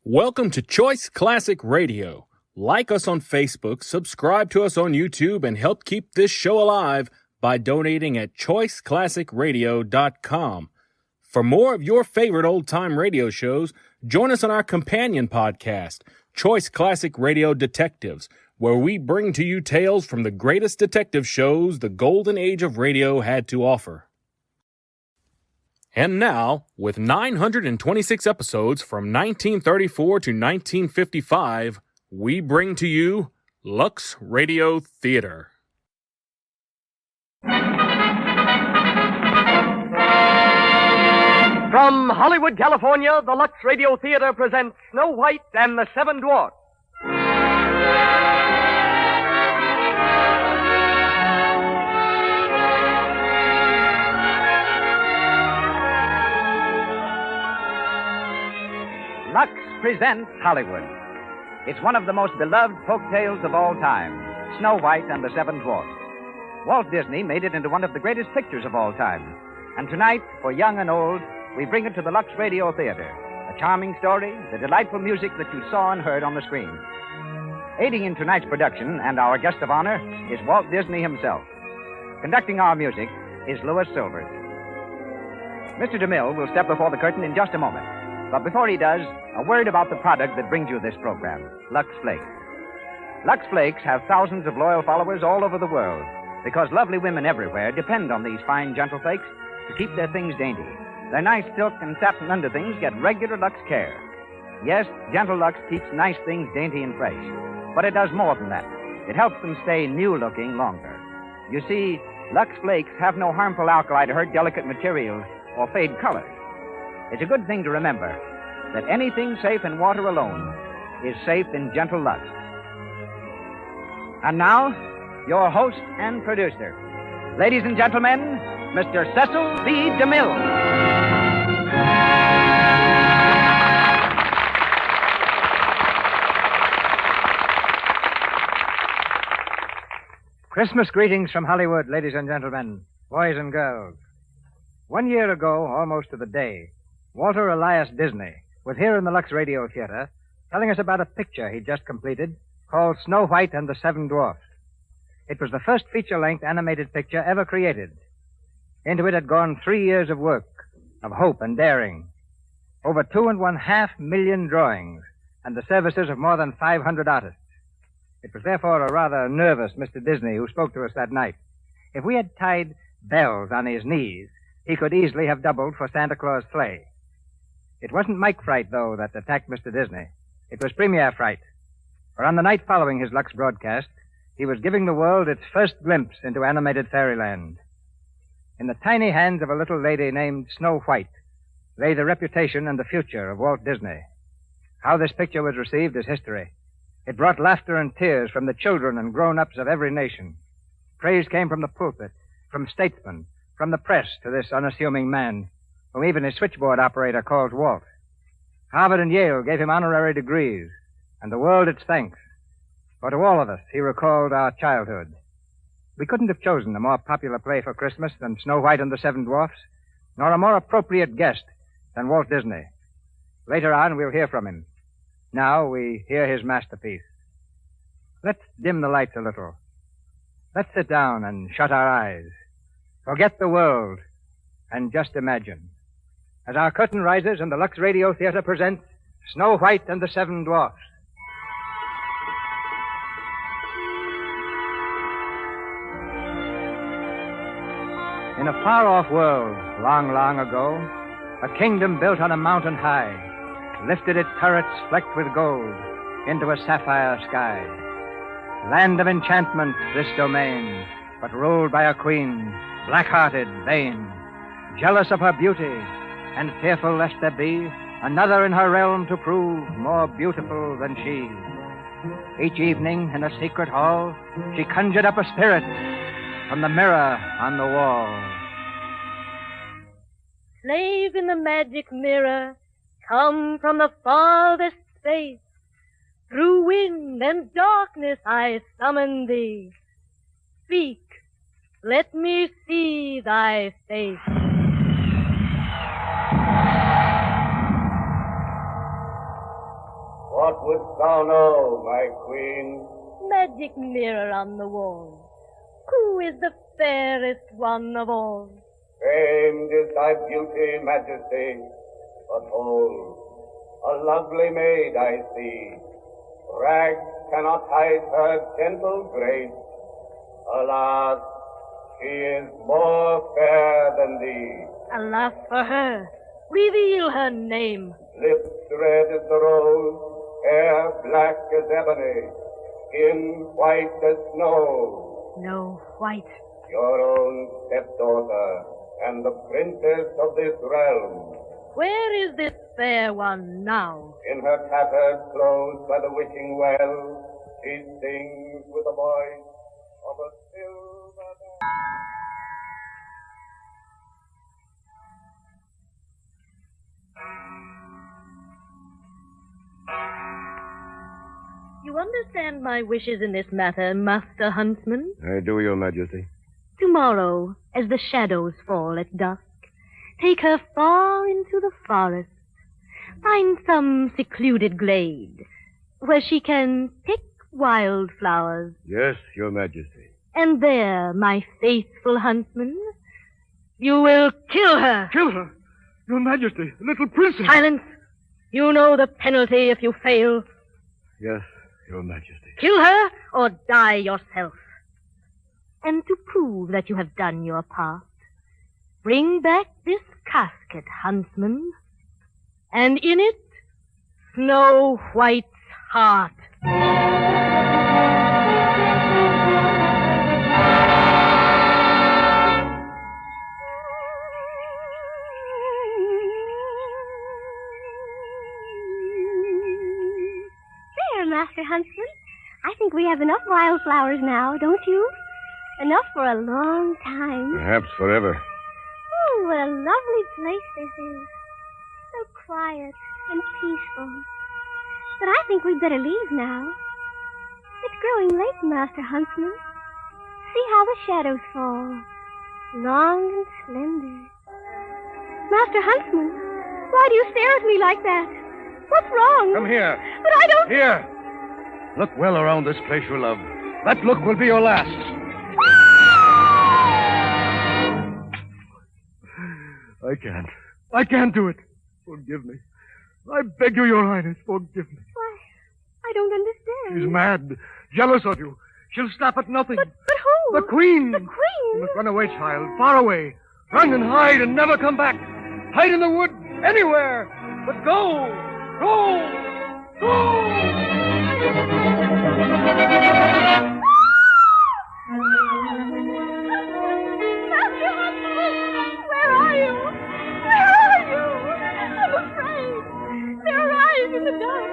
Welcome to Choice Classic Radio. Like us on Facebook, subscribe to us on YouTube, and help keep this show alive by donating at choiceclassicradio.com. For more of your favorite old-time radio shows, join us on our companion podcast, Choice Classic Radio Detectives, where we bring to you tales from the greatest detective shows the golden age of radio had to offer. And now, with 926 episodes from 1934 to 1955, we bring to you Lux Radio Theater. From Hollywood, California, the Lux Radio Theater presents Snow White and the Seven Dwarfs. Lux presents Hollywood. It's one of the most beloved folk tales of all time, Snow White and the Seven Dwarfs. Walt Disney made it into one of the greatest pictures of all time. And tonight, for young and old, we bring it to the Lux Radio Theater. A charming story, the delightful music that you saw and heard on the screen. Aiding in tonight's production, and our guest of honor, is Walt Disney himself. Conducting our music is Louis Silvers. Mr. DeMille will step before the curtain in just a moment. But before he does, a word about the product that brings you this program, Lux Flakes. Lux Flakes have thousands of loyal followers all over the world because lovely women everywhere depend on these fine, gentle flakes to keep their things dainty. Their nice silk and satin underthings get regular Lux care. Yes, gentle Lux keeps nice things dainty and fresh, but it does more than that. It helps them stay new-looking longer. You see, Lux Flakes have no harmful alkali to hurt delicate materials or fade colors. It's a good thing to remember that anything safe in water alone is safe in gentle Lux. And now, your host and producer. Ladies and gentlemen, Mr. Cecil B. DeMille. Christmas greetings from Hollywood, ladies and gentlemen, boys and girls. 1 year ago, almost to the day, Walter Elias Disney was here in the Lux Radio Theater telling us about a picture he'd just completed called Snow White and the Seven Dwarfs. It was the first feature-length animated picture ever created. Into it had gone 3 years of work, of hope and daring, over 2.5 million drawings, and the services of more than 500 artists. It was therefore a rather nervous Mr. Disney who spoke to us that night. If we had tied bells on his knees, he could easily have doubled for Santa Claus' sleigh. It wasn't Mike Fright, though, that attacked Mr. Disney. It was Premier Fright. For on the night following his Lux broadcast, he was giving the world its first glimpse into animated fairyland. In the tiny hands of a little lady named Snow White lay the reputation and the future of Walt Disney. How this picture was received is history. It brought laughter and tears from the children and grown-ups of every nation. Praise came from the pulpit, from statesmen, from the press to this unassuming man, whom even his switchboard operator calls Walt. Harvard and Yale gave him honorary degrees, and the world its thanks. For to all of us, he recalled our childhood. We couldn't have chosen a more popular play for Christmas than Snow White and the Seven Dwarfs, nor a more appropriate guest than Walt Disney. Later on, we'll hear from him. Now we hear his masterpiece. Let's dim the lights a little. Let's sit down and shut our eyes. Forget the world and just imagine. As our curtain rises and the Lux Radio Theater presents Snow White and the Seven Dwarfs. In a far-off world, long, long ago, a kingdom built on a mountain high lifted its turrets flecked with gold into a sapphire sky. Land of enchantment, this domain, but ruled by a queen, black-hearted, vain, jealous of her beauty, and fearful lest there be another in her realm to prove more beautiful than she. Each evening, in a secret hall, she conjured up a spirit from the mirror on the wall. Slave in the magic mirror, come from the farthest space. Through wind and darkness I summon thee. Speak, let me see thy face. What wouldst thou know, my queen? Magic mirror on the wall, who is the fairest one of all? Famed is thy beauty, majesty. But hold, a lovely maid I see. Rags cannot hide her gentle grace. Alas, she is more fair than thee. Alas for her. Reveal her name. Lips red as the rose, hair black as ebony, skin white as snow. No, white. Your own stepdaughter and the princess of this realm. Where is this fair one now? In her tattered clothes by the wishing well, she sings with the voice of a silver bell. You understand my wishes in this matter, Master Huntsman? I do, Your Majesty. Tomorrow, as the shadows fall at dusk, take her far into the forest. Find some secluded glade where she can pick wildflowers. Yes, Your Majesty. And there, my faithful huntsman, you will kill her. Kill her? Your Majesty, the little princess. Silence! You know the penalty if you fail. Yes, Your Majesty. Kill her or die yourself. And to prove that you have done your part, bring back this casket, huntsman, and in it, Snow White's heart. There, Master Huntsman. I think we have enough wildflowers now, don't you? Enough for a long time. Perhaps forever. Oh, what a lovely place this is. So quiet and peaceful. But I think we'd better leave now. It's growing late, Master Huntsman. See how the shadows fall. Long and slender. Master Huntsman, why do you stare at me like that? What's wrong? Come here. But I don't... Here. Look well around this place you love. That look will be your last. I can't do it. Forgive me. I beg you, Your Highness, forgive me. Why, I don't understand. She's mad. Jealous of you. She'll stop at nothing. But who? The Queen. The Queen? You must run away, child. Far away. Run and hide and never come back. Hide in the wood. Anywhere. But go. Go. Go. Master Huntsman, where are you? Where are you? I'm afraid. There are eyes in the dark.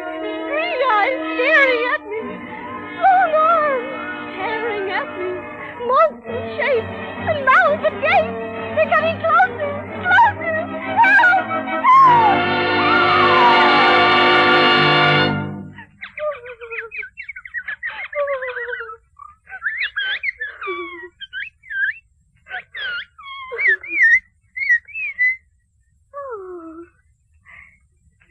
Green eyes staring at me. Long arms tearing at me. Monstrous shapes and mouths agape. They're coming closer. Closer. Help! Help! Oh,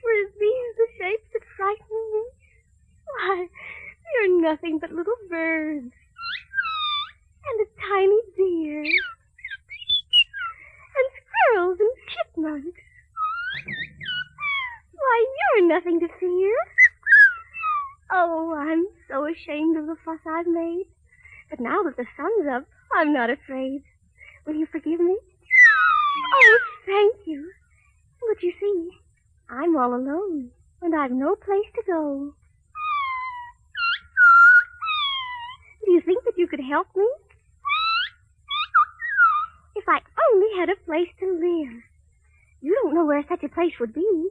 were these the shapes that frighten me? Why, they're nothing but little birds. And a tiny deer. And squirrels and chipmunks. Why, you're nothing to fear. Oh, I'm so ashamed of the fuss I've made. But now that the sun's up, I'm not afraid. Will you forgive me? Oh, thank you. But you see, I'm all alone, and I've no place to go. Do you think that you could help me? If I only had a place to live. You don't know where such a place would be.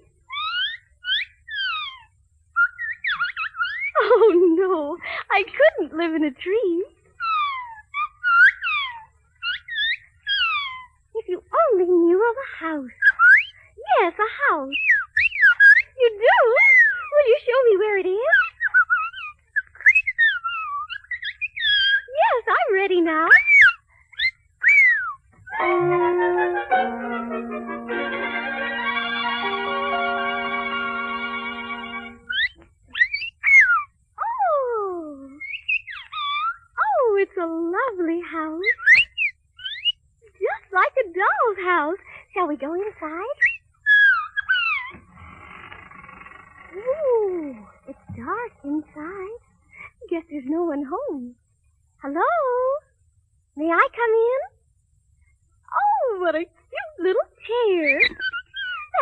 Oh, no, I couldn't live in a tree. If you only knew of a house. Yes, a house. You do? Will you show me where it is? Yes, I'm ready now. lovely house. Just like a doll's house. Shall we go inside? Ooh, it's dark inside. Guess there's no one home. Hello? May I come in? Oh, what a cute little chair.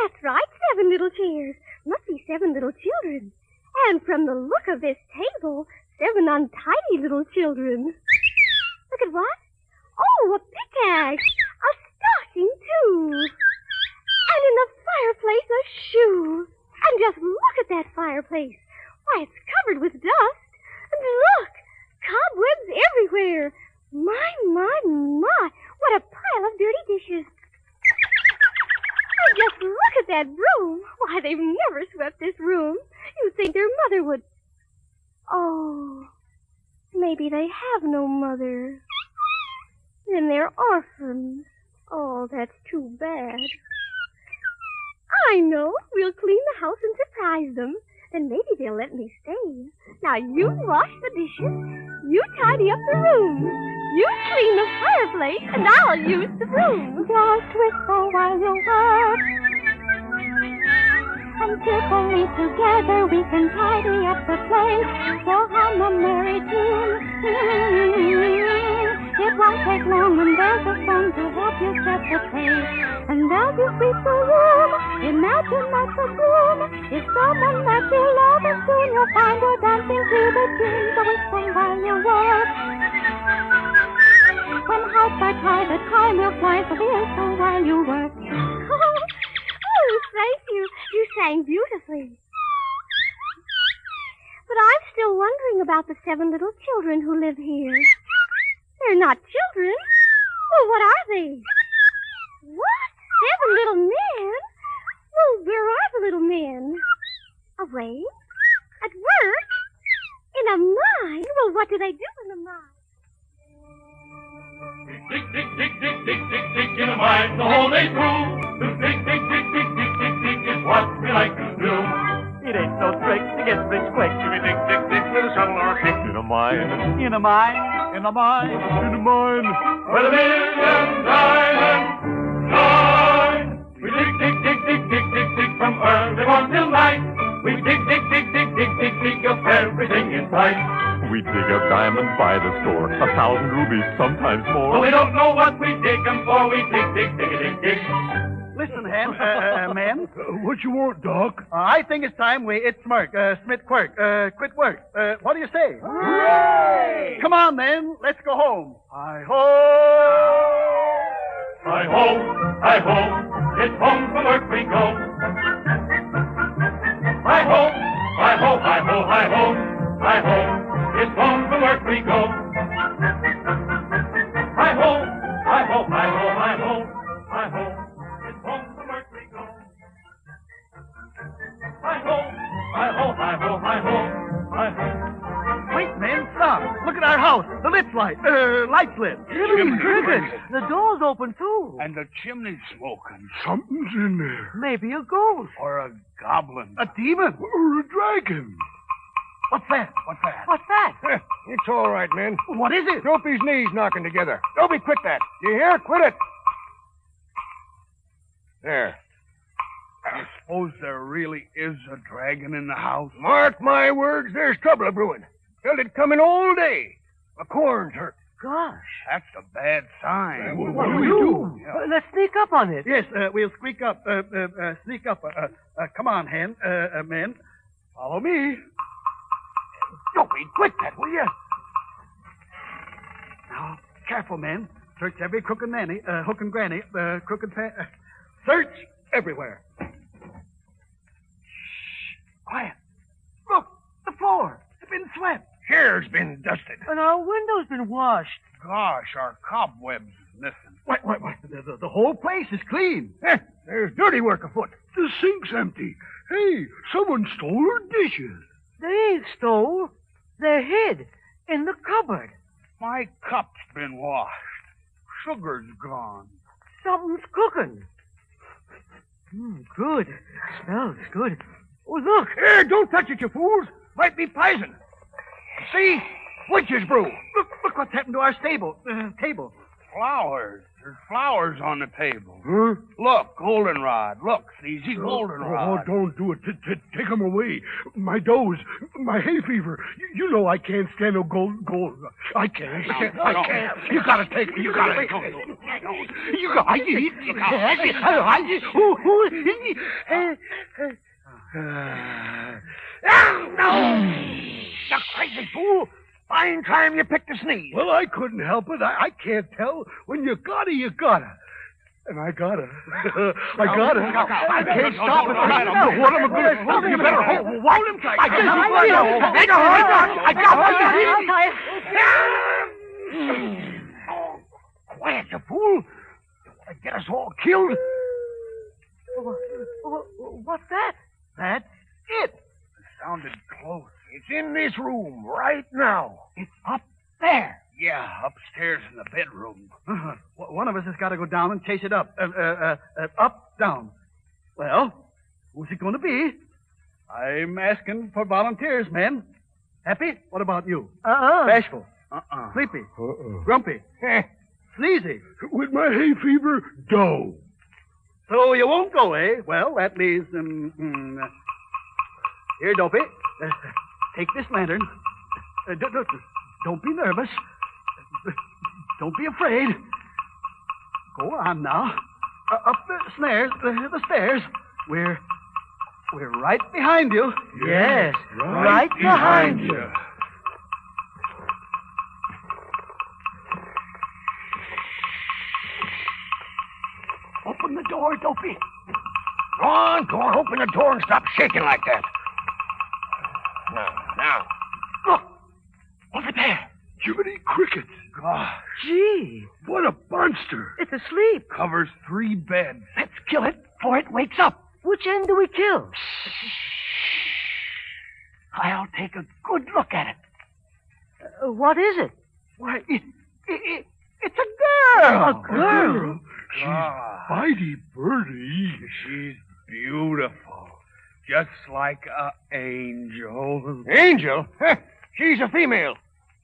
That's right, 7 little chairs. Must be 7 little children. And from the look of this table, 7 untidy little children. Look at what? Oh, a pickaxe. A stocking, too. And in the fireplace, a shoe. And just look at that fireplace. Why, it's covered with dust. And look, cobwebs everywhere. My, what a pile of dirty dishes. And just look at that broom. Why, they've never swept this room. You'd think their mother would. Oh, maybe they have no mother. Then they're orphans. Oh, that's too bad. I know. We'll clean the house and surprise them. Then maybe they'll let me stay. Now you wash the dishes, you tidy up the room, you clean the fireplace, and I'll use the broom. Just whisper while you work, and cheerfully together we can tidy up the place. We'll hum a merry tune. It won't take long when there's a song to help you set the pace. And as you sweep the room, imagine that the broom is someone that you love, and soon you'll find her dancing to the tune. So whisper while you work. When hearts are tied, the time will fly, so whisper while you work. Oh, thank you. You sang beautifully. But I'm still wondering about the 7 little children who live here. They're not children. Well, what are they? What? 7 little men? Well, where are the little men? Away? At work? In a mine? Well, what do they do in the mine? Dig, dig, dig, dig, dig, dig, dig in a mine the whole day through. To dig, dig, dig, dig, dig, dig, dig is what we like to do. It ain't no trick to get rich quick. If we dig, dig, dig with a shovel or a pick in a mine. In a mine, in a mine, In a mine where the million diamonds shine. We dig, dig, dig, dig, dig, dig, dig from early morn till night. We dig, dig, dig, dig, dig, dig, dig up everything in sight. We dig up diamonds by the score, 1,000 rubies, sometimes more. But we don't know what we dig them for. We dig, dig, dig, dig, dig. Listen, man. What you want, Doc? I think it's time we smirk, Smith quirk, quit work. What do you say? Hooray! Come on, then. Let's go home. Hi-ho! Hi-ho, hi-ho, it's home from work we go. Hi-ho, hi-ho, hi-ho, hi-ho, hi-ho, it's home from work we go. Hi-ho, hi-ho, hi-ho, hi-ho, hi-ho, it's home from work we go. Hi-ho, hi-ho, hi-ho, hi-ho, hi-ho. Wait, man, stop. Look at our house. The lift's light's lit. Chimney crickets. The door's open, too. And the chimney's smoking. Something's in there. Maybe a ghost. Or a goblin. A demon. Or a dragon. What's that? What's that? What's that? It's all right, man. What is it? Dopey's knees knocking together. Dopey, quit that. You hear? Quit it. There. I suppose there really is a dragon in the house. Mark my words, there's trouble a-brewing. Felt it coming all day. My corn's hurt. Gosh. That's a bad sign. What do we do? Yeah. Let's sneak up on it. Yes, we'll sneak up. Sneak up. Come on, men. Follow me. Dopey, quit that, will you? Now, careful, men. Search every crook and nanny, hook and granny, crooked search everywhere. Shh. Quiet. Look, the floor. It's been swept. Chair's been dusted. And our window's been washed. Gosh, our cobwebs is missing. What? The whole place is clean. There's dirty work afoot. The sink's empty. Hey, someone stole our dishes. They ain't stole. They're hid in the cupboard. My cup's been washed. Sugar's gone. Something's cooking. Good. Smells good. Oh, look. Here, don't touch it, you fools. Might be poison. See? Witch's brew. Look what's happened to our table. Flowers. There's flowers on the table. Huh? Look, goldenrod. Look, Sleazy, goldenrod. Oh, don't do it. Take them away. My doze, my hay fever. You know I can't stand no gold. I can't. I can't. You gotta take me. You gotta take me. You gotta. No! You crazy fool! Fine time you picked a sneeze. Well, I couldn't help it. I can't tell. When you gotta, you gotta. And I gotta. I gotta. I can't stop it. What am I going to do? You better hold him tight. I got quiet, you fool. You want to get us all killed? What's that? That's it. It sounded close. It's in this room right now. It's up there. Yeah, upstairs in the bedroom. One of us has got to go down and chase it up. Up, down. Well, who's it going to be? I'm asking for volunteers, men. Happy? What about you? Bashful? Sleepy? Grumpy? Sleazy? With my hay fever, dough. So you won't go, eh? Well, that leaves... Here, Dopey. Take this lantern. Don't be nervous. Don't be afraid. Go on now. Up the stairs. We're right behind you. Yes, right behind you. Open the door, Dopey. Go on, open the door and stop shaking like that. Now. Look. Over there. Jiminy crickets. Gosh. Gee, What a monster. it's asleep. Covers 3 beds. Let's kill it before it wakes up. Which end do we kill? I'll take a good look at it. What is it? Why, it's a girl. A girl? She's Bitey Birdie. She's beautiful. Just like an angel. Angel? She's a female.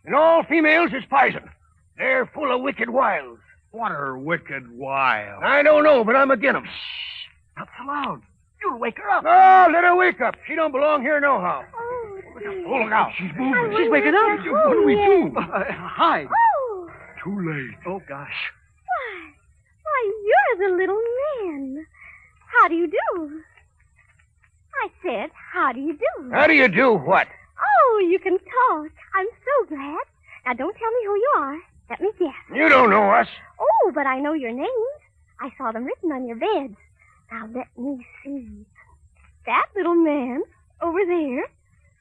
And all females is poison. They're full of wicked wiles. What are wicked wild? I don't know, but I'm agin 'em. Not so loud. You'll wake her up. Oh, let her wake up. She don't belong here nohow. Oh, look out. She's moving. She's waking up. What do we do? Hide. Oh, Too late. Oh, gosh. why, you're the little man. How do you do? I said, how do you do? How do you do what? Oh, you can talk. I'm so glad. Now, don't tell me who you are. Let me guess. You don't know us. Oh, but I know your names. I saw them written on your beds. Now, let me see. That little man over there,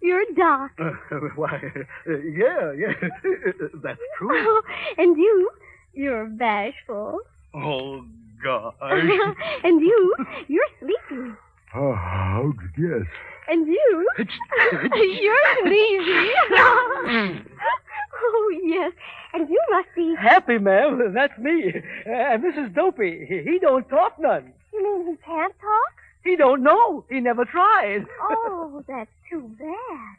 you're Doc. Why, yeah. That's true. Oh, and you're Bashful. Oh, gosh. And you're Sleepy. Oh, how'd you guess? And you're Sleazy. Oh, yes. And you must be... Happy, ma'am. That's me. And this is Dopey. He don't talk none. You mean he can't talk? He don't know. He never tried. Oh, that's too bad.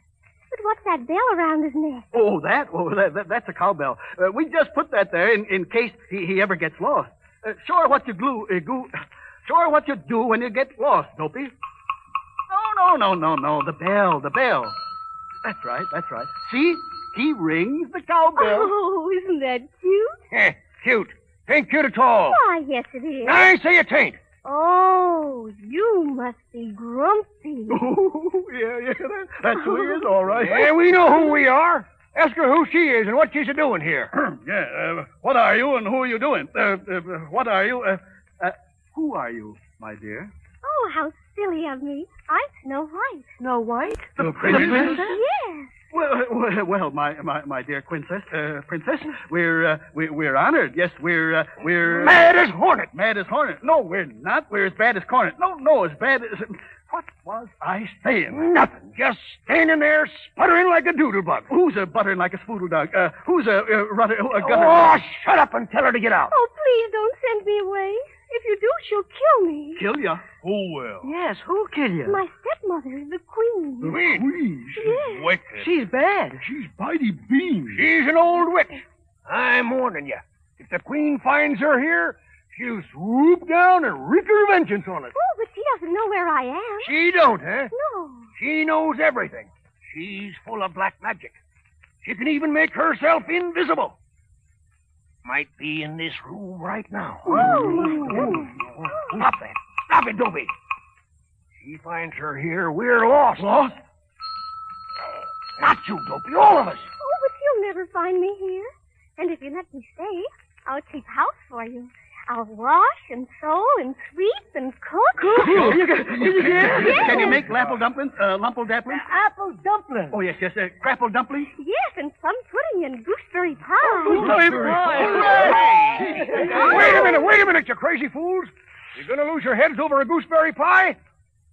But what's that bell around his neck? Oh, that's a cowbell. We just put that there in case he ever gets lost. Show her what you show her what you do when you get lost, Dopey. No. The bell. That's right. See? He rings the cowbell. Oh, isn't that cute? Cute. Ain't cute at all. Why, yes, it is. I say it ain't. Oh, you must be grumpy. Oh, yeah, that's who he is, all right. Yeah, we know who we are. Ask her who she is and what she's doing here. What are you and who are you doing? What are you? Who are you, my dear? Oh, how silly of me. I'm Snow White. Snow White? The princess? Yes. Well, my dear princess, we're honored. Yes, we're mad as hornet. Mad as hornet. No, we're not. We're as bad as cornet. No, as bad as. What was I saying? Nothing. Just standing there sputtering like a doodle bug. Who's a buttering like a spoodle dog? Who's a gutter? Oh, shut up and tell her to get out. Oh, please don't send me away. If you do, she'll kill me. Kill you? Oh, well. Yes, who'll kill you? My stepmother, the queen. The queen? She's Yes. wicked. She's bad. She's Bitey Bean. She's an old witch. I'm warning you. If the queen finds her here, she'll swoop down and wreak her vengeance on us. Oh, but she doesn't know where I am. She don't, huh? No. She knows everything. She's full of black magic. She can even make herself invisible. Might be in this room right now. Stop that. Stop it, Dopey. She finds her here, we're lost. Lost? Not you, Dopey, all of us. Oh, but you'll never find me here. And if you let me stay, I'll keep house for you. I'll wash and sew and sweep and cook. Can you make lapple dumplings? Lumple dumplings? Apple dumplings. Oh, yes. Crapple dumplings? Yes, and plum pudding and gooseberry pie. Wait a minute, you crazy fools. You're going to lose your heads over a gooseberry pie?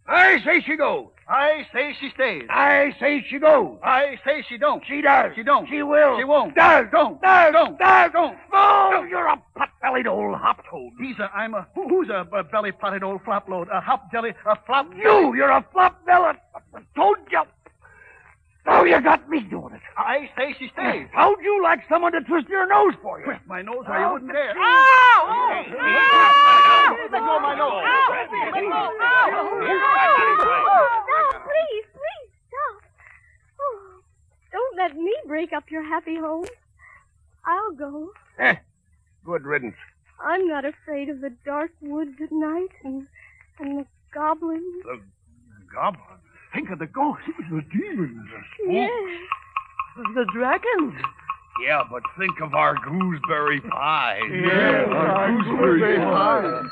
I say she goes. I say she stays. I say she goes. I say she don't. She does. She don't. She will. She won't. Does. Don't. Does. Don't. Does. Don't. Oh, you're a pot-bellied old hop-toad. Who's a belly-potted old flop-load? A hop-jelly, a flop... You're a flop-bellied. Told you. Now you got me doing it. I say she stays. How'd you like someone to twist your nose for you? Twist my nose or you wouldn't dare. Ow! Let go of my nose. Stop, please, stop. Oh, don't let me break up your happy home. I'll go. Good riddance. I'm not afraid of the dark woods at night and the goblins. The goblin? Think of the ghosts. The demons. Yes. The dragons. Yeah, but think of our gooseberry pie. gooseberry pie.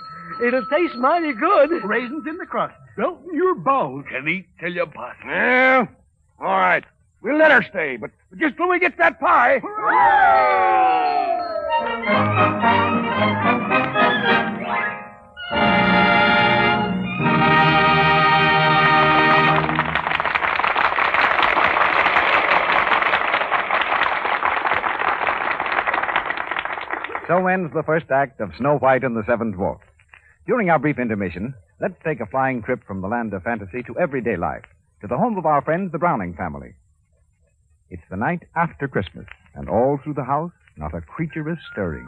It'll taste mighty good. Raisins in the crust. Melt in your bowels. Can eat till you bust. Yeah. All right. We'll let her stay, but just till we get that pie. So ends the first act of Snow White and the Seven Dwarfs. During our brief intermission, let's take a flying trip from the land of fantasy to everyday life, to the home of our friends, the Browning family. It's the night after Christmas, and all through the house, not a creature is stirring.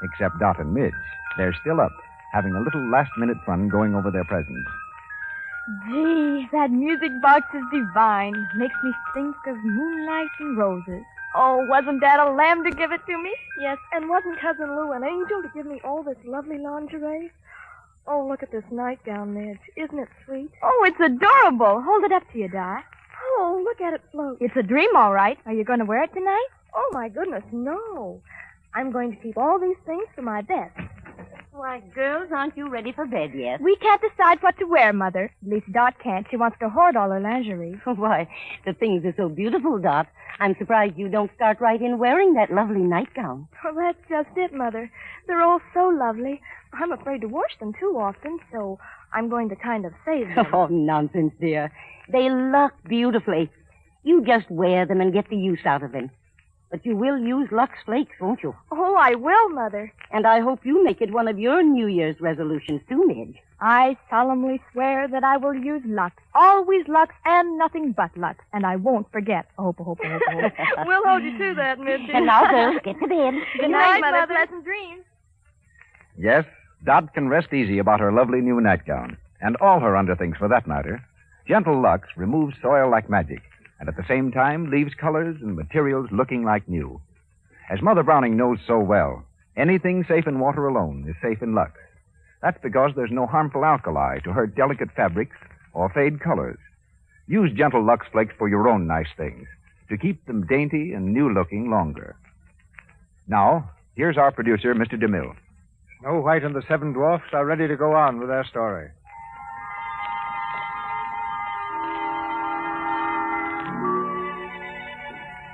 Except Dot and Midge. They're still up, having a little last-minute fun going over their presents. Gee, that music box is divine. Makes me think of moonlight and roses. Oh, wasn't Dad a lamb to give it to me? Yes, and wasn't Cousin Lou an angel to give me all this lovely lingerie? Oh, look at this nightgown, Midge. Isn't it sweet? Oh, it's adorable. Hold it up to you, Di. Oh, look at it float. It's a dream, all right. Are you going to wear it tonight? Oh, my goodness, no. I'm going to keep all these things for my best. Why, girls, aren't you ready for bed yet? We can't decide what to wear, Mother. At least Dot can't. She wants to hoard all her lingerie. Why, the things are so beautiful, Dot. I'm surprised you don't start right in wearing that lovely nightgown. Well, that's just it, Mother. They're all so lovely. I'm afraid to wash them too often, so I'm going to kind of save them. Oh, nonsense, dear. They look beautifully. You just wear them and get the use out of them. But you will use Lux Flakes, won't you? Oh, I will, Mother. And I hope you make it one of your New Year's resolutions, too, Midge. I solemnly swear that I will use Lux. Always Lux and nothing but Lux. And I won't forget. Oh, hope. We'll hold you to that, Midge. And now, girls, get to bed. Good night, Mother. Pleasant dreams. Yes, Dot can rest easy about her lovely new nightgown, and all her underthings for that matter. Gentle Lux removes soil like magic, and at the same time leaves colors and materials looking like new. As Mother Browning knows so well, anything safe in water alone is safe in Lux. That's because there's no harmful alkali to hurt delicate fabrics or fade colors. Use Gentle Lux Flakes for your own nice things, to keep them dainty and new-looking longer. Now, here's our producer, Mr. DeMille. Snow White and the Seven Dwarfs are ready to go on with their story.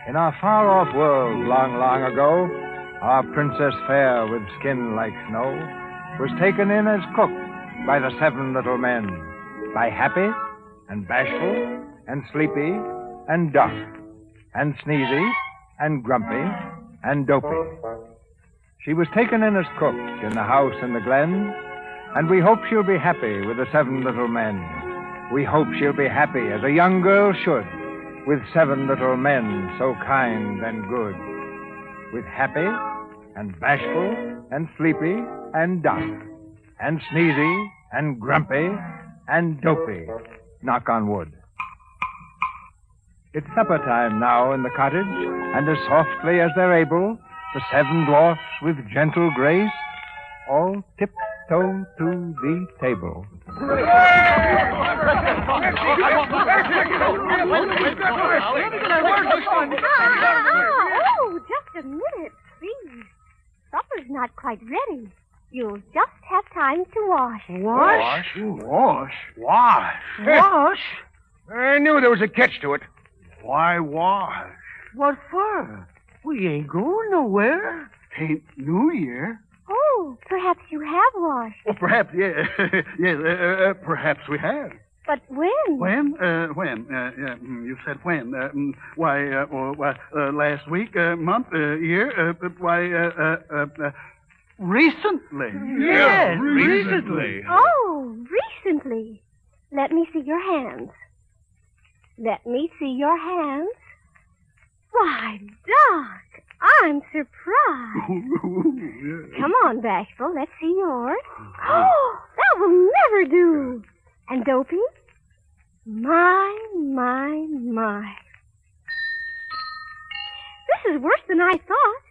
In a far-off world long, long ago, our Princess Fair with skin like snow was taken in as cook by the seven little men, by Happy and Bashful and Sleepy and Duck and Sneezy and Grumpy and Dopey. She was taken in as cook in the house in the glen, and we hope she'll be happy with the 7 little men. We hope she'll be happy as a young girl should, with 7 little men so kind and good. With happy and bashful and sleepy and duck and sneezy and grumpy and dopey. Knock on wood. It's supper time now in the cottage, and as softly as they're able, the 7 dwarfs with gentle grace all tiptoe to the table. Oh, just a minute, please. Supper's not quite ready. You'll just have time to wash. Wash? Wash? I knew there was a catch to it. Why wash? What for? We ain't going nowhere. Ain't New Year. Oh, perhaps you have washed. Well, perhaps, yeah. Perhaps we have. But when? When? You said when? Last week, month, year, recently. Yes, recently. Oh, recently. Let me see your hands. Let me see your hands. Why, Doc, I'm surprised. Come on, Bashful, let's see yours. Oh, that will never do. And Dopey? My. This is worse than I thought.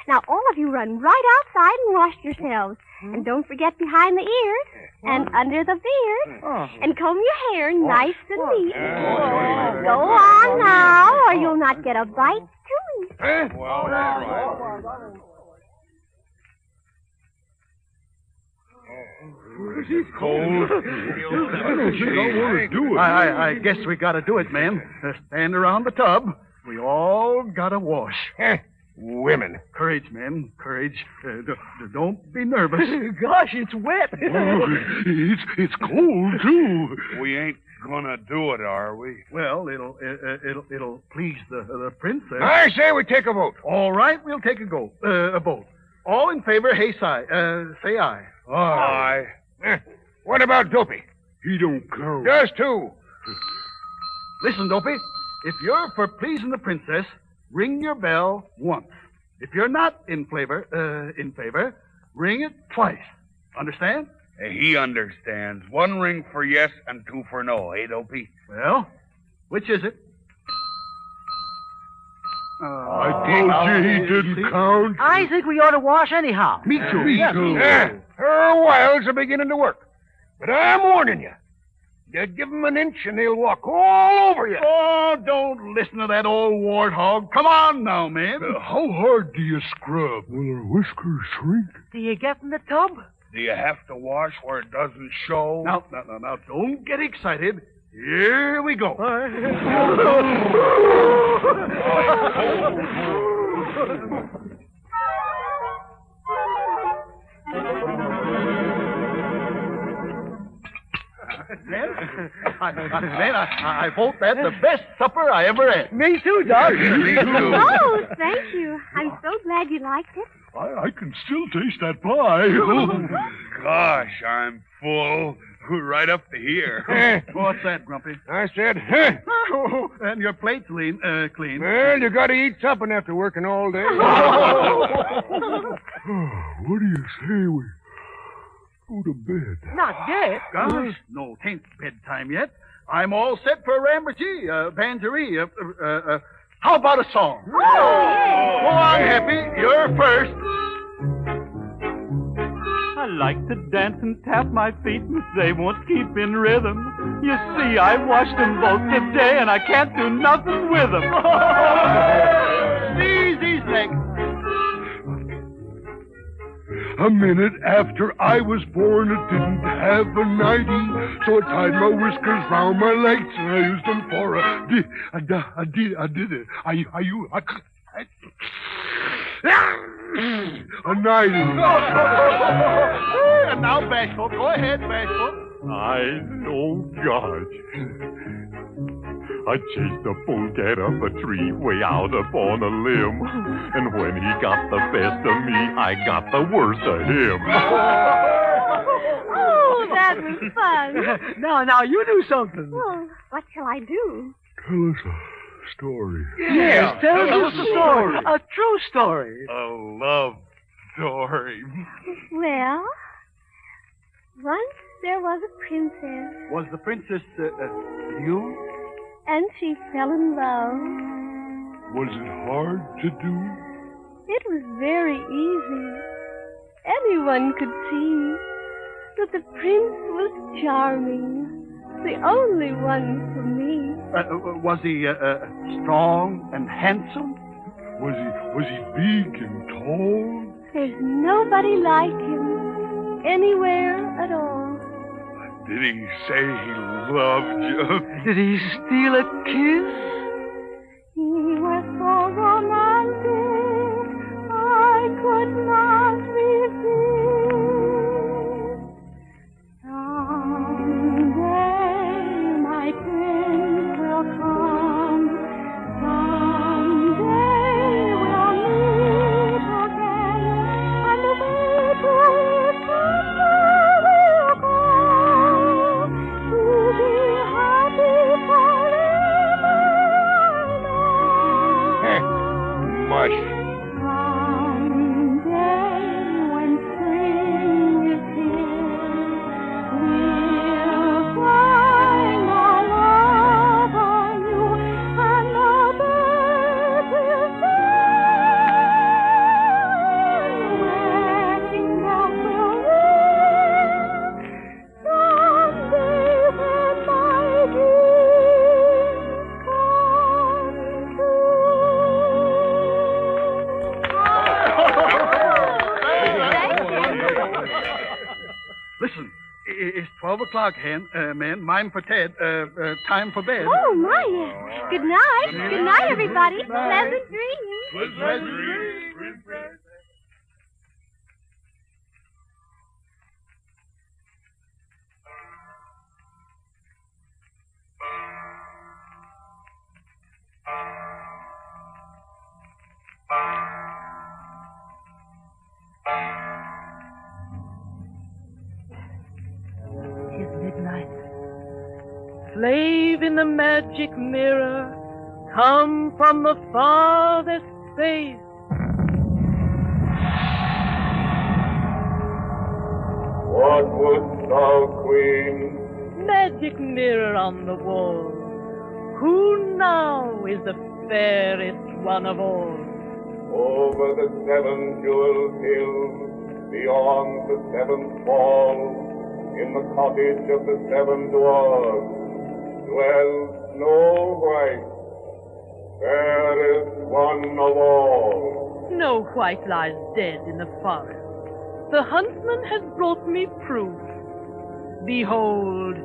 Now, all of you run right outside and wash yourselves. And don't forget behind the ears and under the beard. And comb your hair nice and neat. Go on now, or you'll not get a bite to eat. Well, all right. It's cold. I don't think I want to do it. I guess we gotta do it, man. Stand around the tub. We all gotta wash. Women. Courage, man. Courage. Don't be nervous. Gosh, it's wet. It's cold, too. We ain't gonna do it, are we? Well, it'll please the princess. I say we take a vote. All right, we'll take a vote. All in favor, say aye. Aye. What about Dopey? He don't count. Just 2. Listen, Dopey. If you're for pleasing the princess, ring your bell once. If you're not in favor, ring it twice. Understand? He understands. 1 ring for yes and 2 for no, eh, Dopey? Well, which is it? I told you he didn't count. I think we ought to wash anyhow. Me too. Her wiles are beginning to work. But I'm warning you. You give them an inch and they'll walk all over you. Oh, don't listen to that old warthog. Come on now, man. How hard do you scrub? Will her whiskers shrink? Do you get in the tub? Do you have to wash where it doesn't show? Now, don't get excited. Here we go. I vote that the best supper I ever had. Me too, Doc. Me too. Oh, thank you. I'm so glad you liked it. I can still taste that pie. Gosh, I'm full. Right up to here. What's that, Grumpy? I said, And your plate's clean. Well, you got to eat something after working all day. What do you say we go to bed? Not yet. Gosh, no, 'tain't bedtime yet. I'm all set for a ramberty, banjerie. How about a song? Oh, yeah. Go on, Happy. You're first. I like to dance and tap my feet, and they won't keep in rhythm. You see, I washed them both today, and I can't do nothing with them. Easy, Snake. A minute after I was born, it didn't have a nightie, so I tied my whiskers round my legs, and I used them for a did it. A nightie. And now, Bashful. Go ahead, Bashful. Oh, gosh. I chased the polecat up a tree, way out upon a limb. And when he got the best of me, I got the worst of him. Oh, that was fun. Now, you do something. Well, what shall I do? Tell us a story. Yes, tell us a story. A true story. A love story. Well, once there was a princess, Was the princess you? and she fell in love. Was it hard to do? It was very easy. Anyone could see that the prince was charming, the only one for me. Was he strong and handsome? Was he big and tall? There's nobody like him anywhere at all. Did he say he loved you? Did he steal a kiss? He was so romantic, I could not resist. Someday my prince will come. Someday we'll meet again, and away to his castle we'll go to be happy forever. Mush. Someday when spring is here, we'll find our love anew, and the birds will sing, wedding bells will ring. Someday when my dreams come Listen, it's 12 o'clock, men. Mine for Ted. Time for bed. Oh, my. Good night. Good night, everybody. Pleasant dreams. Slave in the magic mirror, come from the farthest space. What wouldst thou, Queen? Magic mirror on the wall, who now is the fairest one of all? Over the 7 jeweled hills, beyond the 7th wall, in the cottage of the 7 dwarfs, dwells Snow White, fairest one of all. Snow White lies dead in the forest. The huntsman has brought me proof. Behold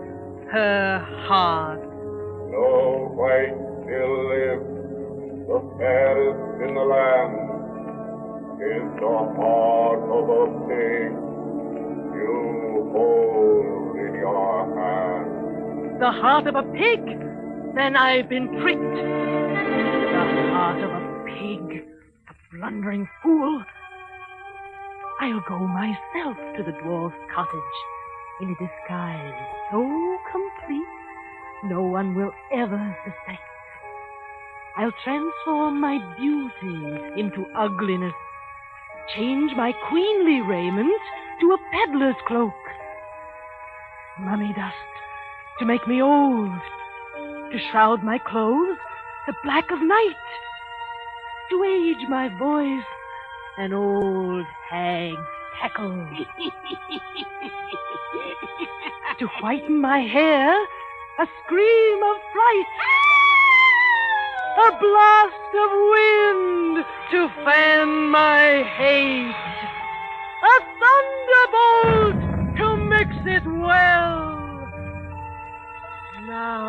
her heart. Snow White still lives, the fairest in the land. 'Tis the heart of a pig you hold in your hand. The heart of a pig? Then I've been tricked. The heart of a pig, a blundering fool. I'll go myself to the dwarf's cottage in a disguise so complete no one will ever suspect. I'll transform my beauty into ugliness, change my queenly raiment to a peddler's cloak, mummy dust to make me old, to shroud my clothes the black of night, to age my voice an old hag's cackle, to whiten my hair a scream of fright, a blast of wind to fan my hate, a thunderbolt to mix it well. Now,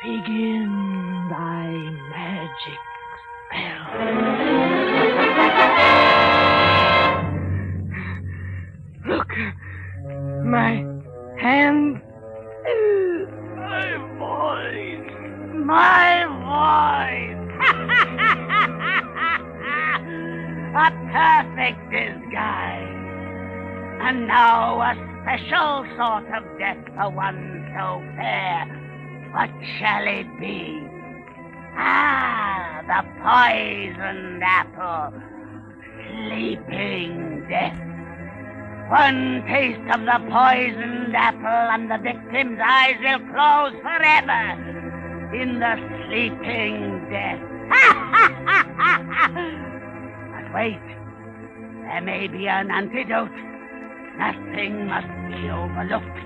begin thy magic spell. Look, my hand, my voice. my voice. A perfect disguise. And now a special sort of death for one so fair. What shall it be? Ah, the poisoned apple. Sleeping death. One taste of the poisoned apple and the victim's eyes will close forever in the sleeping death. But wait, there may be an antidote. Nothing must be overlooked.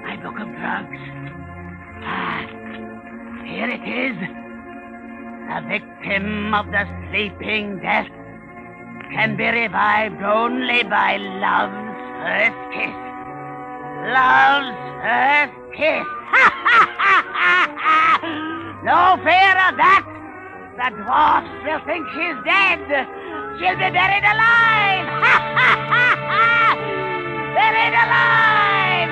My book of drugs. Ah, here it is. The victim of the sleeping death can be revived only by love's first kiss. Love's first kiss. No fear of that. The dwarfs will think she's dead. She'll be buried alive. Buried alive.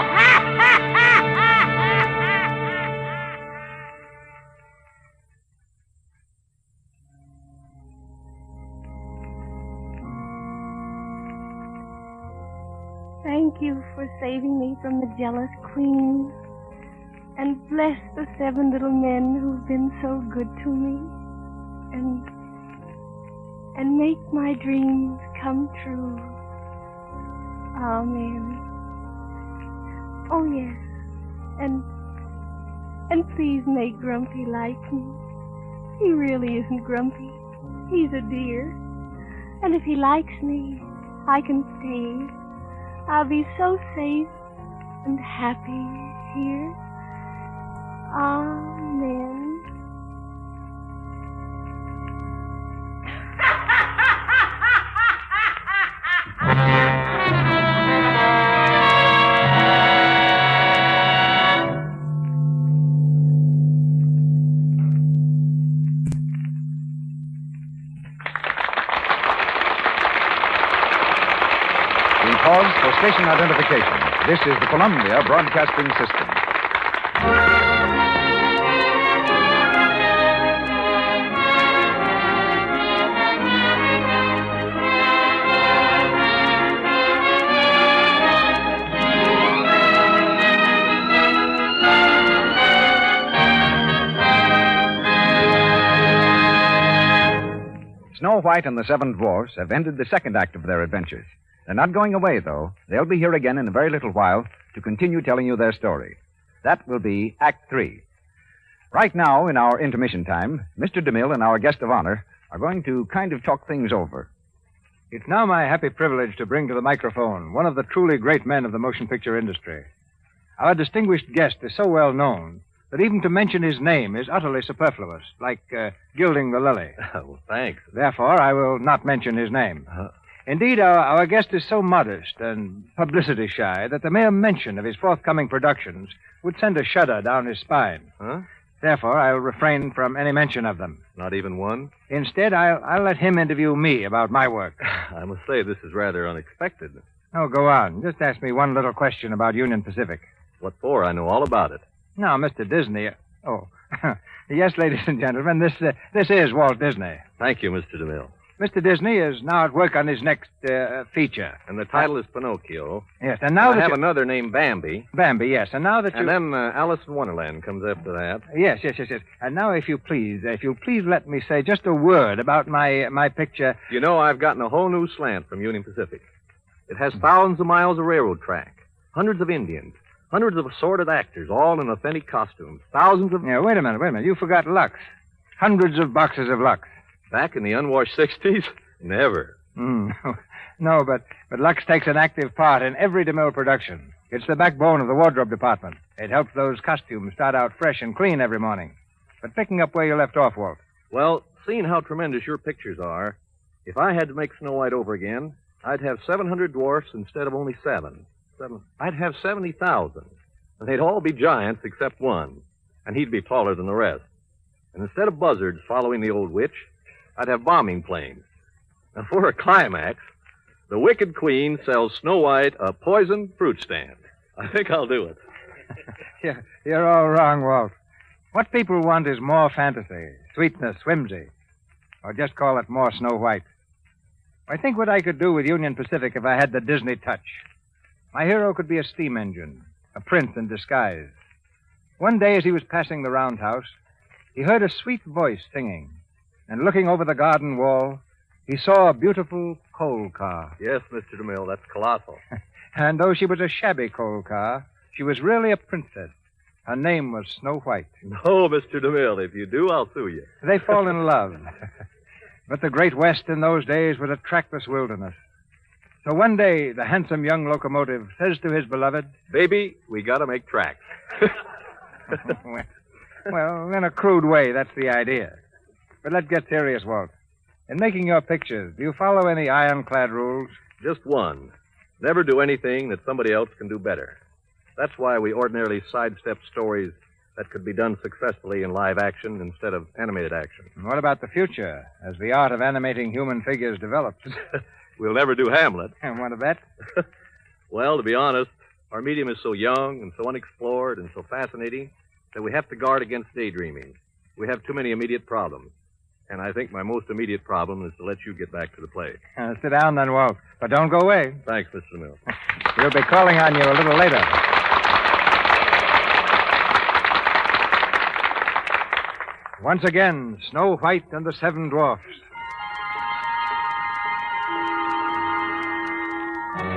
Thank you for saving me from the jealous queen. And bless the 7 little men who've been so good to me. And make my dreams come true. Amen. Oh, yes. And please make Grumpy like me. He really isn't grumpy. He's a dear. And if he likes me, I can stay. I'll be so safe and happy here. Amen. We pause for station identification. This is the Columbia Broadcasting System. Snow White and the 7 Dwarfs have ended the second act of their adventures. They're not going away, though. They'll be here again in a very little while to continue telling you their story. That will be Act 3. Right now, in our intermission time, Mr. DeMille and our guest of honor are going to kind of talk things over. It's now my happy privilege to bring to the microphone one of the truly great men of the motion picture industry. Our distinguished guest is so well known that even to mention his name is utterly superfluous, like gilding the lily. Well, thanks. Therefore, I will not mention his name. Indeed, our guest is so modest and publicity shy that the mere mention of his forthcoming productions would send a shudder down his spine. Huh? Therefore, I'll refrain from any mention of them. Not even one? Instead, I'll let him interview me about my work. I must say, this is rather unexpected. Oh, go on. Just ask me one little question about Union Pacific. What for? I know all about it. Now, Mr. Disney... Oh, yes, ladies and gentlemen, this is Walt Disney. Thank you, Mr. DeMille. Mr. Disney is now at work on his next feature. And the title is Pinocchio. Yes, and now I that have another named Bambi. Bambi, yes, and now that you... And then Alice in Wonderland comes after that. Yes. And now, if you'll please let me say just a word about my picture. You know, I've gotten a whole new slant from Union Pacific. It has thousands of miles of railroad track, hundreds of Indians, hundreds of assorted actors, all in authentic costumes, thousands of... Yeah, wait a minute. You forgot Lux. Hundreds of boxes of Lux. Back in the unwashed 60s? Never. No, but Lux takes an active part in every DeMille production. It's the backbone of the wardrobe department. It helps those costumes start out fresh and clean every morning. But picking up where you left off, Walt. Well, seeing how tremendous your pictures are, if I had to make Snow White over again, I'd have 700 dwarfs instead of only 7. I'd have 70,000. And they'd all be giants except one. And he'd be taller than the rest. And instead of buzzards following the old witch, I'd have bombing planes. And for a climax, the Wicked Queen sells Snow White a poisoned fruit stand. I think I'll do it. You're all wrong, Walt. What people want is more fantasy, sweetness, whimsy, or just call it more Snow White. I think what I could do with Union Pacific if I had the Disney touch. My hero could be a steam engine, a prince in disguise. One day as he was passing the roundhouse, he heard a sweet voice singing, and looking over the garden wall, he saw a beautiful coal car. Yes, Mr. DeMille, that's colossal. And though she was a shabby coal car, she was really a princess. Her name was Snow White. No, Mr. DeMille, if you do, I'll sue you. They fall in love. But the Great West in those days was a trackless wilderness. So one day, the handsome young locomotive says to his beloved, Baby, we gotta make tracks. Well, in a crude way, that's the idea. But let's get serious, Walt. In making your pictures, do you follow any ironclad rules? Just one. Never do anything that somebody else can do better. That's why we ordinarily sidestep stories that could be done successfully in live action instead of animated action. And what about the future, as the art of animating human figures develops? We'll never do Hamlet. And want to bet? Well, to be honest, our medium is so young and so unexplored and so fascinating that we have to guard against daydreaming. We have too many immediate problems. And I think my most immediate problem is to let you get back to the play. Sit down then, Walt. But don't go away. Thanks, Mr. DeMille. We'll be calling on you a little later. Once again, Snow White and the Seven Dwarfs.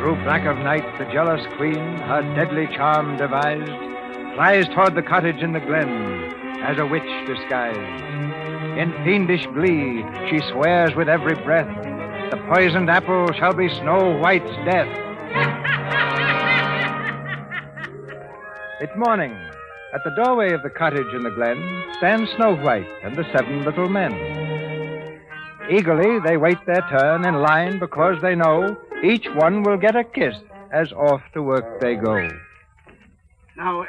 Through black of night, the jealous queen, her deadly charm devised, flies toward the cottage in the glen as a witch disguised. In fiendish glee, she swears with every breath, the poisoned apple shall be Snow White's death. It's morning. At the doorway of the cottage in the glen stands Snow White and the 7 little men. Eagerly, they wait their turn in line because they know each one will get a kiss as off to work they go. Now,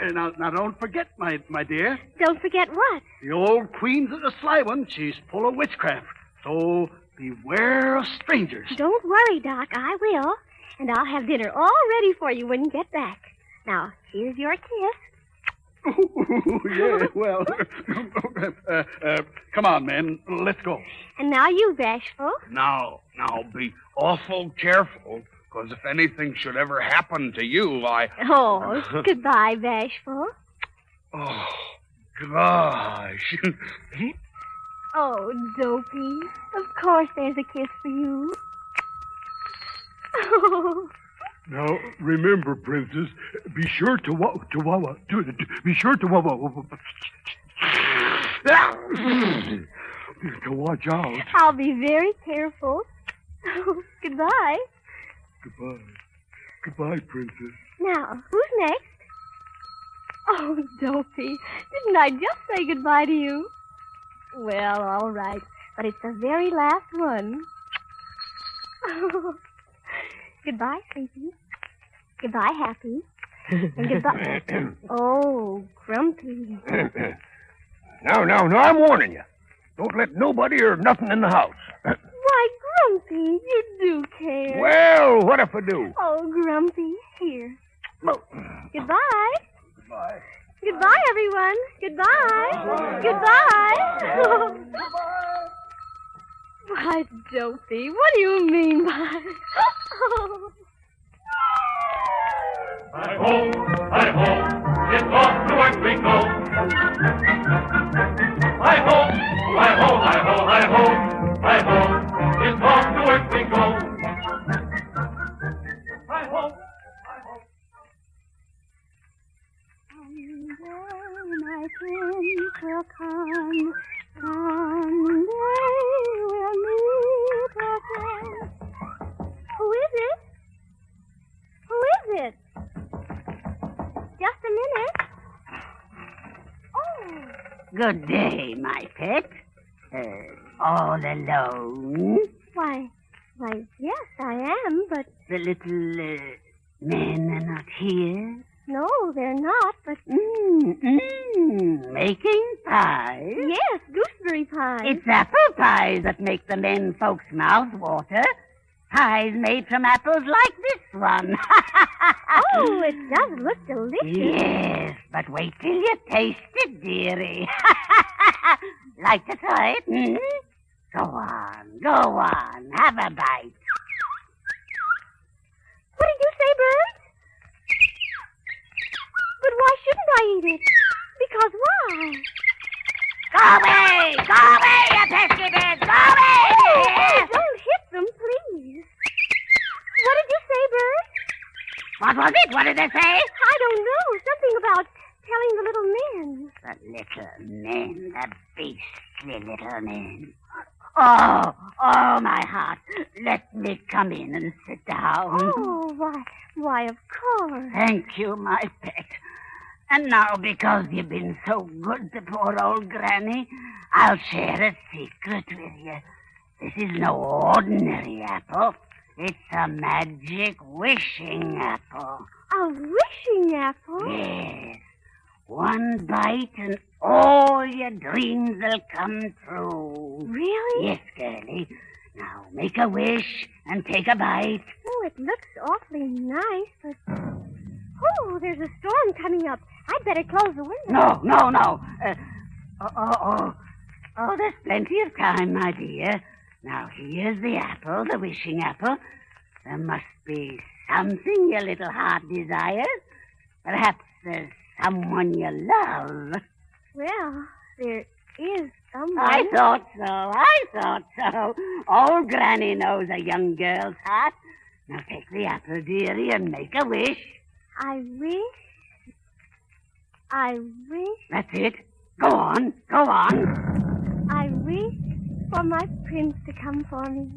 don't forget, my dear. Don't forget what? The old queen's a sly one. She's full of witchcraft. So beware of strangers. Don't worry, Doc. I will. And I'll have dinner all ready for you when you get back. Now, here's your kiss. Yeah, well, come on, men. Let's go. And now you, Bashful. Now, be awful careful, because if anything should ever happen to you, Oh, goodbye, Bashful. Oh, gosh. Oh, Dopey. Of course there's a kiss for you. Oh. Now, remember, Princess, be sure to watch out. I'll be very careful. Goodbye. Goodbye, Princess. Now, who's next? Oh, Dopey, didn't I just say goodbye to you? Well, all right, but it's the very last one. Goodbye, Sleepy. Goodbye, Happy. And goodbye. Oh, Grumpy. No, I'm warning you. Don't let nobody or nothing in the house. Why, Grumpy, you do care. Well, what if I do? Oh, Grumpy, here. Goodbye. Goodbye. Goodbye, everyone. Goodbye. Goodbye. Why, Dopey, what do you mean by... Hi-ho, it's off to work we go. Hi-ho, hi-ho, hi-ho, hi-ho, hi-ho, it's off to work we go. Hi-ho, hi-ho. Someday my prince will come. Someday we'll meet again. Who is it? Who is it? Just a minute. Oh. Good day, my pet. All alone? Why, yes, I am, but... The little men are not here? No, they're not, but... Making pies? Yes, gooseberry pies. It's apple pies that make the men folks' mouths water. Pies made from apples like this one. Oh, it does look delicious. Yes, but wait till you taste it, dearie. Like to try it? Hmm? Go on. Have a bite. What did you say, Bert? But why shouldn't I eat it? Because why? Go away, you pesky bit! Go away! Oh, don't hit them, please. What did you say, Bert? What was it? What did they say? I don't know. Something about telling the little men. The little men, the beastly little men. Oh, my heart. Let me come in and sit down. Oh, why, of course. Thank you, my pet. And now, because you've been so good to poor old Granny, I'll share a secret with you. This is no ordinary apple. It's a magic wishing apple. A wishing apple? Yes. One bite and all your dreams will come true. Really? Yes, girlie. Now, make a wish and take a bite. Oh, it looks awfully nice, but... Oh, there's a storm coming up. I'd better close the window. No. There's plenty of time, my dear. Now, here's the apple, the wishing apple. There must be something your little heart desires. Perhaps there's someone you love. Well, there is someone. I thought so. Old Granny knows a young girl's heart. Now, take the apple, dearie, and make a wish. I wish. That's it. Go on. I wish for my prince to come for me.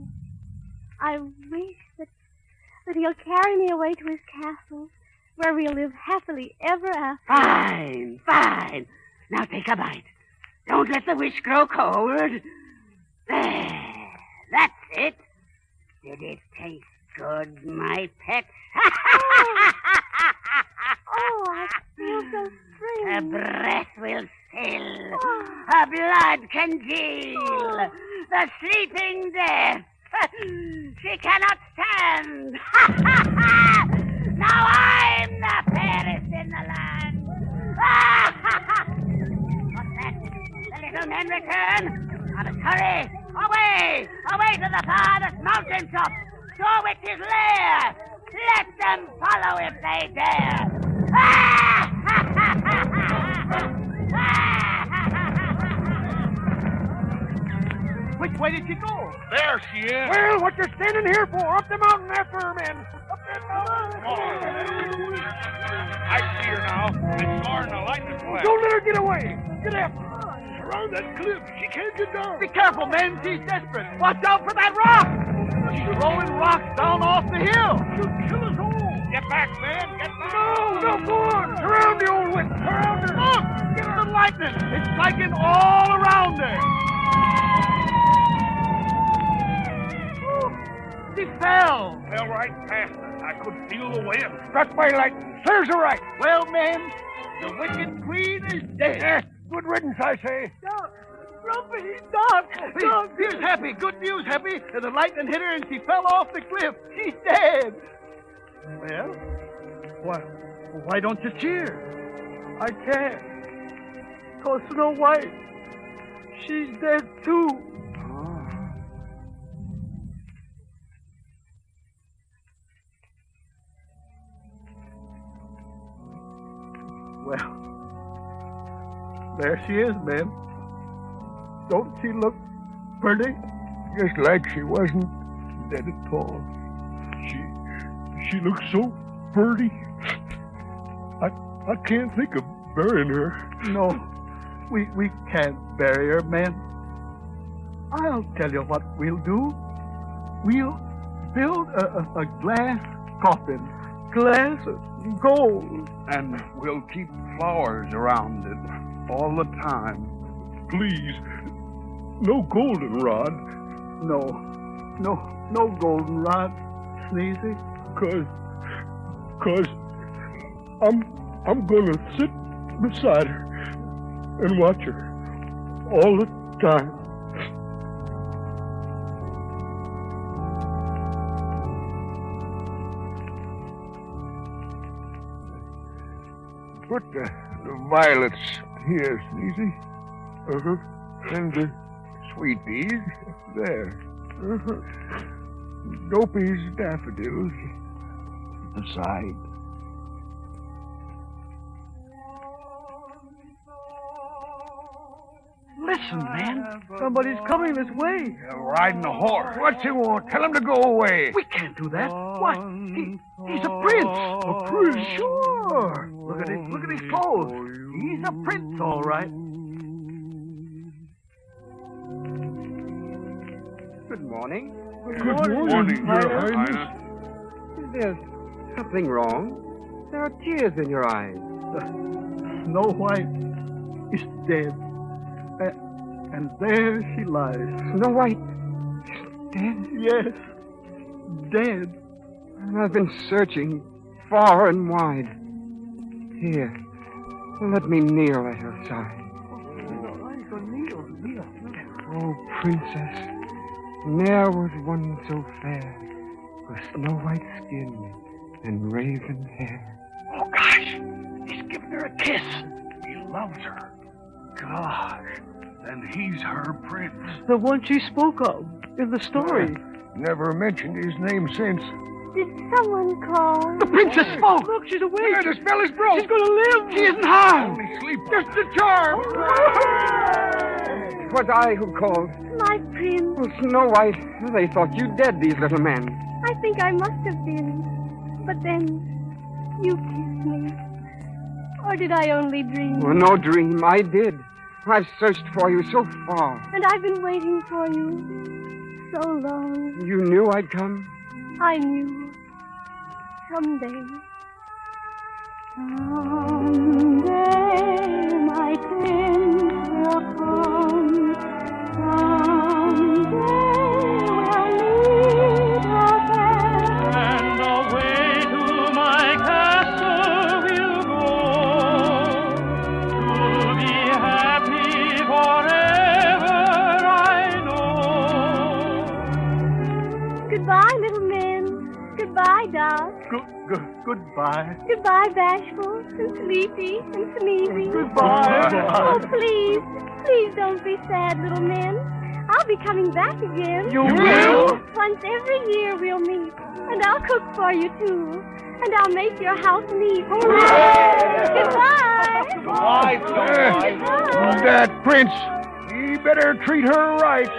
I wish that he'll carry me away to his castle, where we'll live happily ever after. Fine. Now take a bite. Don't let the wish grow cold. There. That's it. Did it taste good, my pet? Oh, I feel so free. Her breath will fill. Her blood congeal. The sleeping death. She cannot stand. Now I'm the fairest in the land. What's that? The little men return. Now let's hurry. Away to the farthest mountain top. To a witch's lair. Let them follow if they dare. Which way did she go? There she is. Well, what you standing here for? Up the mountain after her, men. Up that mountain. I see her now. It's Lauren, the lightning flash. Don't let her get away. Get after her. Around that cliff. She can't get down. Be careful, men. She's desperate. Watch out for that rock. She's throwing rocks down off the hill. She'll kill us all. Get back, man. Get back. No, go on. Surround the old witch. Surround her. Look, get the lightning. It's striking all around her. She fell. Fell right past us. I could feel the wind. Struck by lightning. Serves her right. Well, men, the wicked queen is dead. Good riddance, I say. Doc, Grumpy, Doc. Here's Happy. Good news, Happy. The lightning hit her and she fell off the cliff. She's dead. Well, why don't you cheer? I can't. 'Cause Snow White, she's dead too. Well, there she is, men. Don't she look pretty? Just like she wasn't dead at all. She looks so pretty. I can't think of burying her. No, we can't bury her, men. I'll tell you what we'll do. We'll build a glass coffin. Glass of gold. And we'll keep flowers around it all the time. Please, no goldenrod. No goldenrod, Sneezy. Cause I'm gonna sit beside her and watch her all the time. Put the violets here, Sneezy. And the sweet peas there. Dopey's daffodils at the side. Listen, man. Somebody's coming this way. Riding a horse. What's he want? Tell him to go away. We can't do that. Why? He's a prince. A prince? Sure. Look at his clothes. He's a prince, all right. Good morning. Good morning, Your Highness. There's something wrong. There are tears in your eyes. Snow White is dead. And there she lies. Snow White is dead? Yes, dead. And I've been searching far and wide. Here, let me kneel at her side. Oh, princess, ne'er was one so fair, with snow white skin and raven hair. Oh, gosh. He's giving her a kiss. He loves her. Gosh. And he's her prince. The one she spoke of in the story. Never mentioned his name since. Did someone call? The princess spoke. Look, she's awake. Yeah, the spell is broke. She's going to live. She isn't harmed. Only sleep. Just a charm. It was I who called. My prince. Oh, Snow White, they thought you dead, these little men. I think I must have been. But then, you kissed me. Or did I only dream? Well, no dream, I did. I've searched for you so far. And I've been waiting for you so long. You knew I'd come? I knew. Someday. Someday my prince will come. Someday we'll meet again. And away to my castle we'll go, to be happy forever, I know. Goodbye, little men. Goodbye, Doc. Goodbye. Goodbye, Bashful and Sleepy and Sneezy. Goodbye. Oh, please, please don't be sad, little men. I'll be coming back again. You will? Once every year we'll meet, and I'll cook for you, too. And I'll make your house neat. Goodbye. Goodbye, Snow White. That prince, he better treat her right.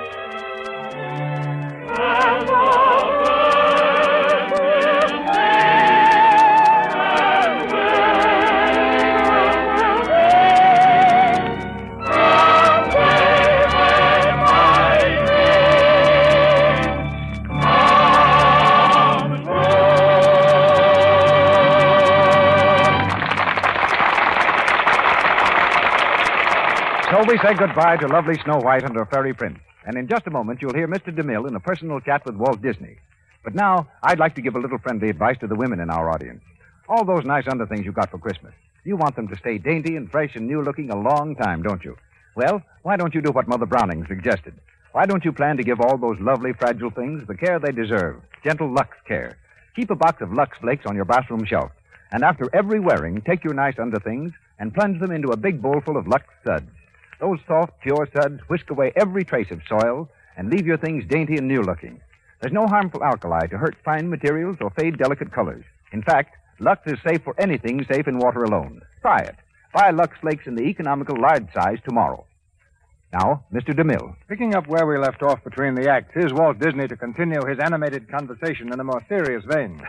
So we say goodbye to lovely Snow White and her fairy prince. And in just a moment, you'll hear Mr. DeMille in a personal chat with Walt Disney. But now, I'd like to give a little friendly advice to the women in our audience. All those nice underthings you got for Christmas, you want them to stay dainty and fresh and new-looking a long time, don't you? Well, why don't you do what Mother Browning suggested? Why don't you plan to give all those lovely, fragile things the care they deserve? Gentle Lux care. Keep a box of Lux Flakes on your bathroom shelf. And after every wearing, take your nice underthings and plunge them into a big bowl full of Lux suds. Those soft, pure suds whisk away every trace of soil and leave your things dainty and new-looking. There's no harmful alkali to hurt fine materials or fade delicate colors. In fact, Lux is safe for anything safe in water alone. Try it. Buy Lux Flakes in the economical large size tomorrow. Now, Mr. DeMille. Picking up where we left off between the acts, here's Walt Disney to continue his animated conversation in a more serious vein.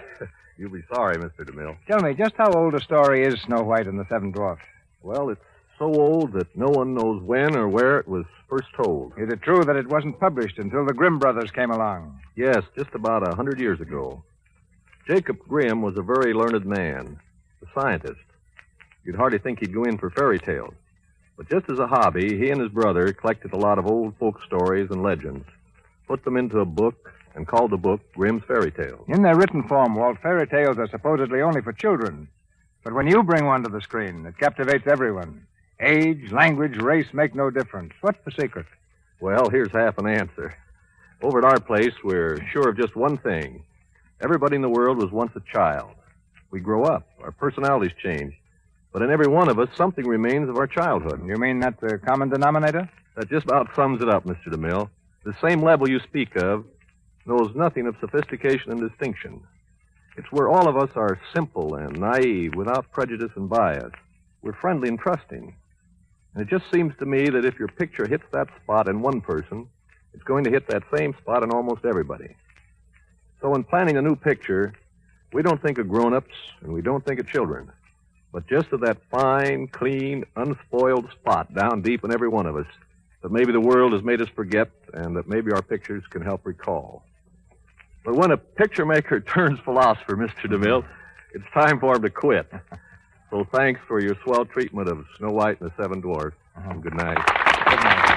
You'll be sorry, Mr. DeMille. Tell me, just how old a story is Snow White and the Seven Dwarfs? Well, it's so old that no one knows when or where it was first told. Is it true that it wasn't published until the Grimm brothers came along? Yes, just about 100 years ago. Jacob Grimm was a very learned man, a scientist. You'd hardly think he'd go in for fairy tales. But just as a hobby, he and his brother collected a lot of old folk stories and legends, put them into a book, and called the book Grimm's Fairy Tales. In their written form, Walt, fairy tales are supposedly only for children. But when you bring one to the screen, it captivates everyone. Age, language, race make no difference. What's the secret? Well, here's half an answer. Over at our place, we're sure of just one thing. Everybody in the world was once a child. We grow up. Our personalities change. But in every one of us, something remains of our childhood. You mean that's the common denominator? That just about sums it up, Mr. DeMille. The same level you speak of knows nothing of sophistication and distinction. It's where all of us are simple and naive, without prejudice and bias. We're friendly and trusting. And it just seems to me that if your picture hits that spot in one person, it's going to hit that same spot in almost everybody. So in planning a new picture, we don't think of grown-ups and we don't think of children, but just of that fine, clean, unspoiled spot down deep in every one of us that maybe the world has made us forget and that maybe our pictures can help recall. But when a picture maker turns philosopher, Mr. DeMille, it's time for him to quit. So thanks for your swell treatment of Snow White and the Seven Dwarfs. And good night. Good night.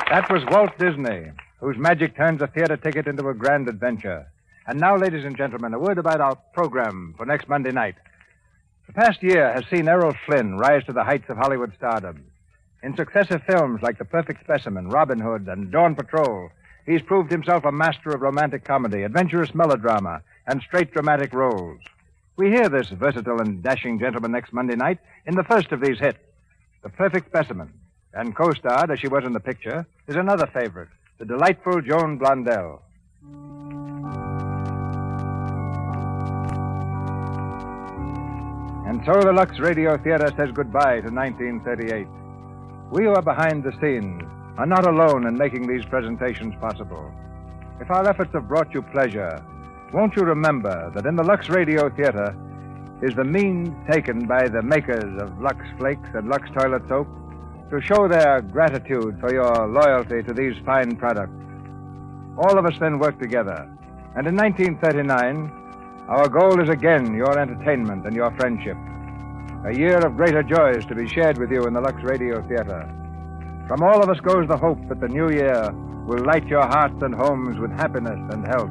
That was Walt Disney, whose magic turns a theater ticket into a grand adventure. And now, ladies and gentlemen, a word about our program for next Monday night. The past year has seen Errol Flynn rise to the heights of Hollywood stardom. In successive films like The Perfect Specimen, Robin Hood, and Dawn Patrol, he's proved himself a master of romantic comedy, adventurous melodrama, and straight dramatic roles. We hear this versatile and dashing gentleman next Monday night in the first of these hits, The Perfect Specimen. And co-starred, as she was in the picture, is another favorite, the delightful Joan Blondell. And so the Lux Radio Theater says goodbye to 1938. We who are behind the scenes are not alone in making these presentations possible. If our efforts have brought you pleasure, won't you remember that in the Lux Radio Theater is the means taken by the makers of Lux Flakes and Lux Toilet Soap to show their gratitude for your loyalty to these fine products. All of us then work together, and in 1939, our goal is again your entertainment and your friendship. A year of greater joys to be shared with you in the Lux Radio Theater. From all of us goes the hope that the new year will light your hearts and homes with happiness and health.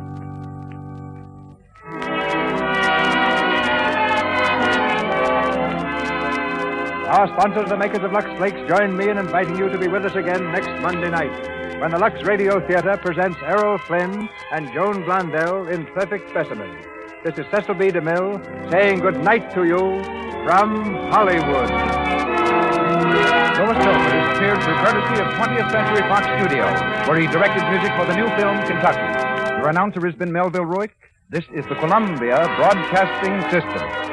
Our sponsors, the makers of Lux Flakes, join me in inviting you to be with us again next Monday night when the Lux Radio Theater presents Errol Flynn and Joan Blondell in Perfect Specimen. This is Cecil B. DeMille saying good night to you from Hollywood. Louis Silvers appeared through courtesy of 20th Century Fox Studio, where he directed music for the new film Kentucky. Your announcer has been Melville Rourke. This is the Columbia Broadcasting System.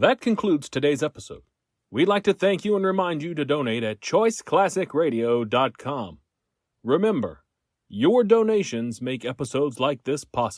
That concludes today's episode. We'd like to thank you and remind you to donate at choiceclassicradio.com. Remember, your donations make episodes like this possible.